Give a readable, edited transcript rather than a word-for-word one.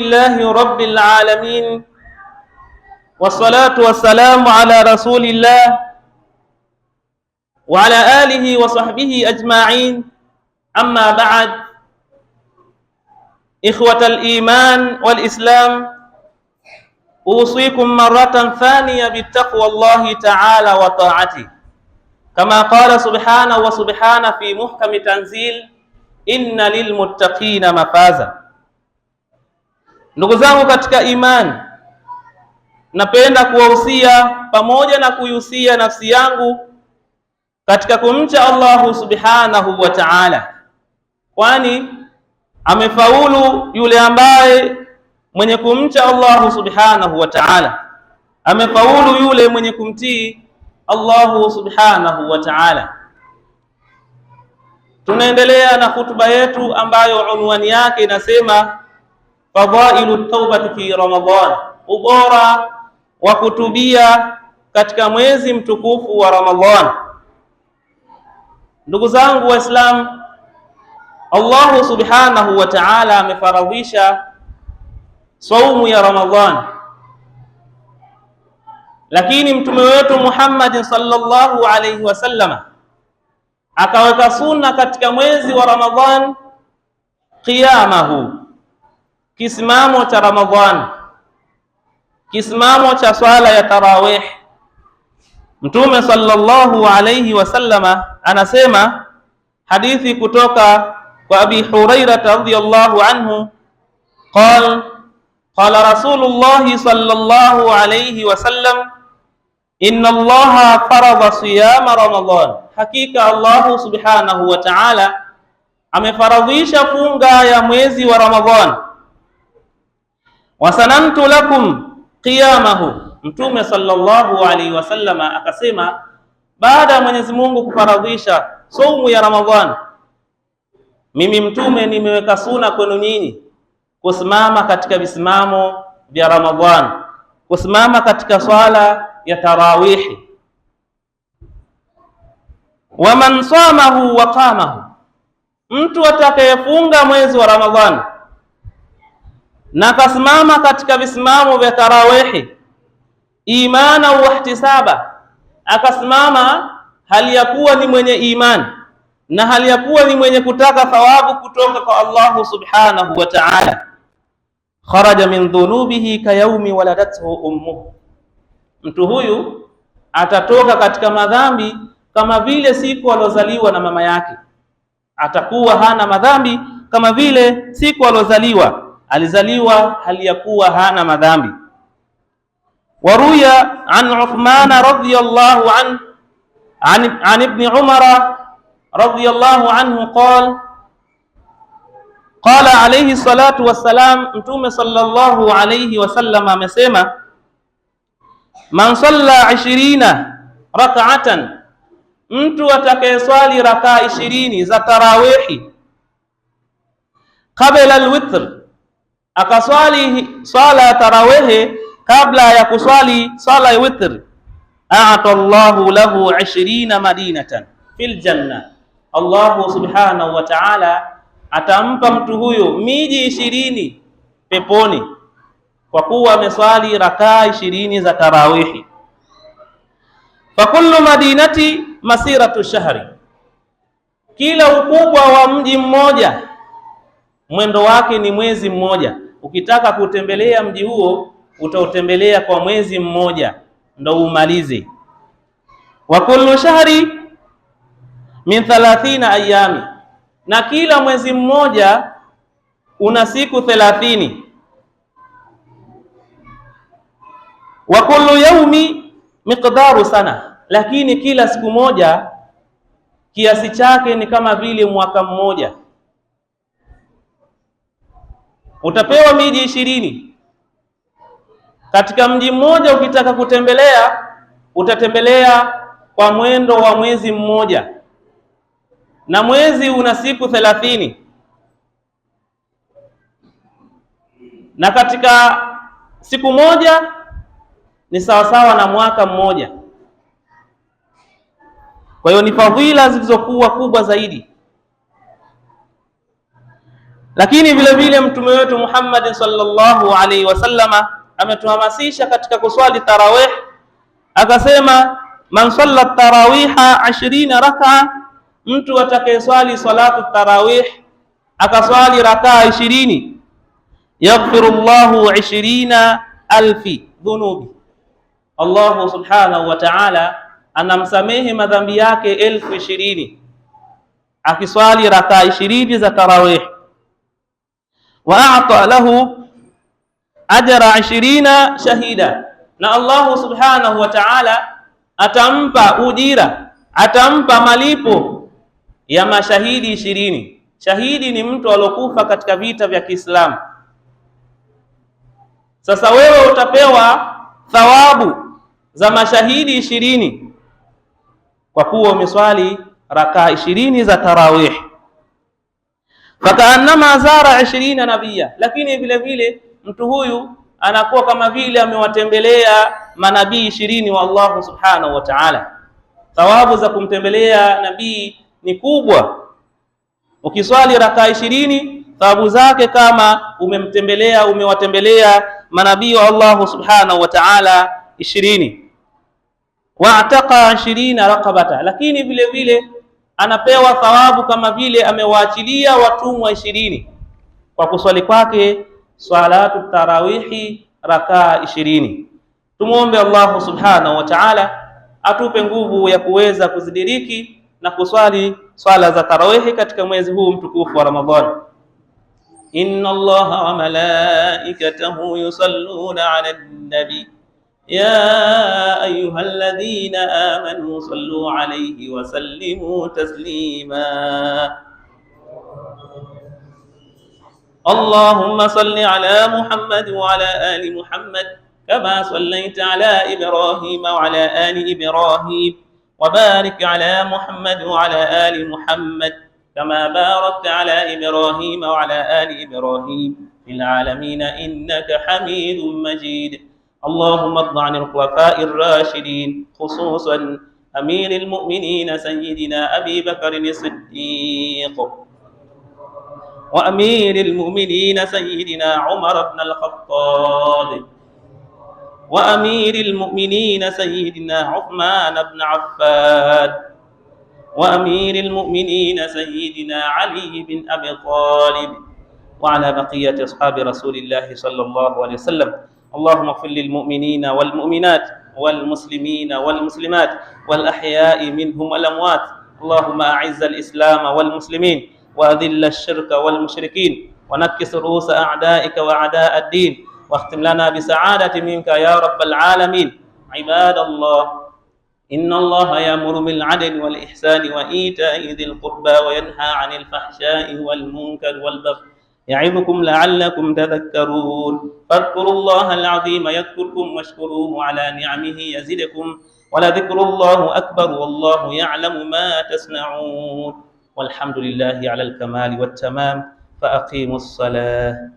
Alhamdulillahi rabbil alamin wassalatu wassalamu ala rasulillah wa ala alihi wa sahbihi ajma'in, amma ba'd. Ikhwatal iman wal islam, usikum marratan thaniya bittaqwallahi ta'ala wa ta'ati, kama qala subhanahu wa subhana fi muhkami tanzil, inna lil muttaqina mafaza. Ndugu zangu katika imani, napenda kuwahusia pamoja na kuihusia nafsi yangu katika kumcha Allahu subhanahu wa ta'ala, kwani amefaulu yule ambaye mwenye kumcha Allahu subhanahu wa ta'ala, amefaulu yule mwenye kumtii Allahu subhanahu wa ta'ala. Tunaendelea na hutuba yetu ambayo unwani yake inasema fadhailu tawbati fi Ramadhan, ubora wa kutubia katika mwezi mtukufu wa Ramadhan. Ndugu zangu Waislamu, Allahu subhanahu wa ta'ala amefaradhisha saumu ya Ramadhan, lakini mtume wetu Muhammad sallallahu alayhi wasallama akaweka sunna katika mwezi wa Ramadhan, qiyamahu, kisimamo cha Ramadhan, kisimamo cha swala ya tarawih. Mtume sallallahu alayhi wasallama anasema, hadithi kutoka kwa Abi Hurairah radhiyallahu anhu, qala Rasulullah sallallahu alayhi wasallam, inna Allaha farada siyama Ramadhan, hakika Allahu subhanahu wa ta'ala amefaradhisha funga ya mwezi wa Ramadhan. Wasanantu lakum qiyamahu, Mtume sallallahu alaihi wasallama akasema, baada ya Mwenyezi Mungu kufaradhisha saumu ya Ramadhan, mimi Mtume nimeweka suna kwenu nyinyi kusimama katika visimamo vya Ramadhan, kusimama katika swala ya tarawihi. Waman samahu wa qamahu, mtu atakayefunga mwezi wa Ramadhan na kasimama katika visimamo vya tarawihi, imana wa ihtisaba, akasimama hali ya kuwa ni mwenye imani na hali ya kuwa ni mwenye kutaka thawabu kutoka kwa Allahu subhanahu wa ta'ala, kharaja min dhunubihi kayaumi waladathu ummuhu, mtu huyu atatoka katika madhambi kama vile siku alozaliwa na mama yake. Atakuwa hana madhambi kama vile siku alozaliwa, alizaliwa hali ya kuwa hana madhambi. Waruya an Uthman radhiyallahu an ibn Umar radhiyallahu anhu qala alayhi salatu wassalam, Mtume sallallahu alayhi wasallam amesema, man salla 20 rak'atan, mtu atakayeswali rakaa 20 za tarawihi, qabla alwitr, akaswali swala ya tarawihi kabla ya kuswali swala ya witr, a'ata Allahu lahu 20 madinatan fil janna, Allahu subhanahu wa ta'ala atampa mtu huyo miji 20 peponi kwa kuwa ameswali rakaa 20 za tarawihi. Fa kullu madinati masiratu shahri, kila ukubwa wa mji mmoja mwendo wake ni mwezi mmoja. Ukitaka kutembelea mji huo utautembelea kwa mwezi mmoja ndo umalize. Wa kullu shahri min 30 ayami, na kila mwezi mmoja una siku 30. Wa kullu yaumi miqdaru sana, lakini kila siku moja kiasi chake ni kama vile mwaka mmoja. Utapewa miji 20 katika mji mmoja. Ukitaka kutembelea utatembelea kwa mwendo wa mwezi mmoja, na mwezi una siku 30, na katika siku moja ni sawasawa na mwaka mmoja. Kwa hiyo ni fadhila zilizokuwa kubwa zaidi. Lakini vile vile mtume wetu Muhammad sallallahu alaihi wasallama ametuhamasisha katika kuswali tarawih, akasema man salla tarawiha 20 raka, mtu atakayeswali salatu tarawih akaswali rakaa 20, yaghfirullahu 20,000 dhunubi, Allah subhanahu wa ta'ala anamsamehe madhambi yake 20,000 akiswali rakaa 20 za tarawih. Wa a'ta lahu ajra 20 shahida, na Allah subhanahu wa ta'ala atampa ujira, atampa malipo ya mashahidi 20. Shahidi ni mtu aliyokufa katika vita vya Kiislamu. Sasa wewe utapewa thawabu za mashahidi 20 kwa kuwa umeswali rakaa 20 za tarawih. Fakaannama zara 20 nabia, lakini vile vile mtu huyu anakuwa kama vile amewatembelea manabii 20 wa Allah subhanahu wa ta'ala. Thawabu za kumtembelea nabii ni kubwa. Ukiswali rakaa 20, thawabu zake kama umewatembelea manabii wa Allah subhanahu wa ta'ala 20. Wa'taqa 20 raqabata, lakini vile vile anapewa thawabu kama vile amewaachilia watumwa 20 kwa kuswali kwake salatu tarawihi rakaa 20. Tumuombe Allah subhanahu wa ta'ala atupe nguvu ya kuweza kuzidiriki na kuswali swala za tarawihi katika mwezi huu mtukufu wa Ramadhani. Inna Allaha wa malaikatahu yusalluna 'alan nabi ya ayyuhalladhina amanu sallu 'alayhi wa sallimu taslima. Allahumma salli ala Muhammad wa ala ali Muhammad kama sallaita ala Ibrahim wa ala ali Ibrahim, wa barik ala Muhammad wa ala ali Muhammad kama barakta ala Ibrahim wa ala ali Ibrahim fil alamin innaka Hamidum Majid. Allahumma arḍi 'anil khulafa'ir rashidin, khususan amiril mu'minin sayyidina Abi Bakr as-Siddiq وأمير المؤمنين سيدنا عمر بن الخطاب وأمير المؤمنين سيدنا عثمان بن عفان وأمير المؤمنين سيدنا علي بن أبي طالب وعلى بقية أصحاب رسول الله صلى الله عليه وسلم. اللهم اغفر للمؤمنين والمؤمنات والمسلمين والمسلمات والأحياء منهم والأموات. اللهم أعز الإسلام والمسلمين وأذل الشرك والمشركين ونكس رؤوس أعدائك وأعداء الدين، واختم لنا بسعادة منك يا رب العالمين. عباد الله، إن الله يأمر بالعدل والإحسان وإيتاء ذي القربى وينهى عن الفحشاء والمنكر والبغي يعظكم لعلكم تذكرون. فاذكروا الله العظيم يذكركم واشكروه على نعمه يزدكم ولذكر الله أكبر والله يعلم ما تصنعون. والحمد لله على الكمال والتمام. فأقيموا الصلاة.